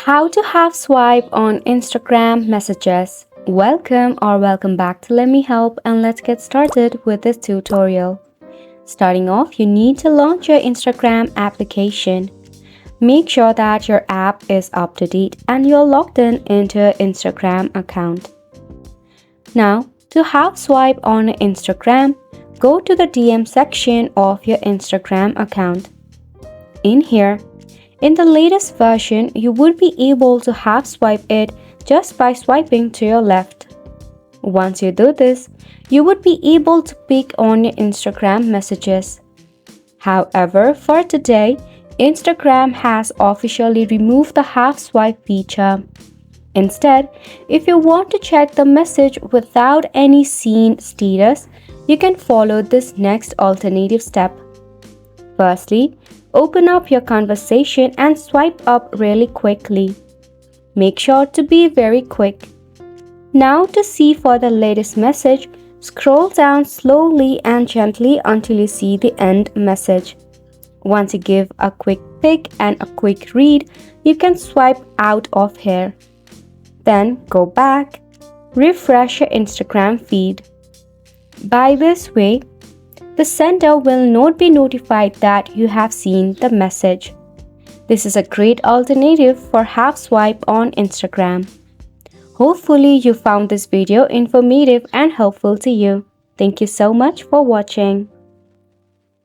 How to half swipe on Instagram messages. Welcome back to Let Me Help, and let's get started with this tutorial. Starting off, you need to launch your Instagram application. Make sure that your app is up to date and you're logged in into your Instagram account. Now, to half swipe on Instagram, go to the DM section of your Instagram account. In here, in the latest version, you would be able to half swipe it just by swiping to your left. Once you do this, you would be able to pick on your Instagram messages. However, for today, Instagram has officially removed the half swipe feature. Instead, if you want to check the message without any seen status, you can follow this next alternative step. Firstly, open up your conversation and swipe up really quickly. Make sure to be very quick. Now to see for the latest message, scroll down slowly and gently until you see the end message. Once you give a quick pick and a quick read, you can swipe out of here. Then go back, refresh your Instagram feed. By this way, the sender will not be notified that you have seen the message. This is a great alternative for half swipe on Instagram. Hopefully you found this video informative and helpful to you. Thank you so much for watching.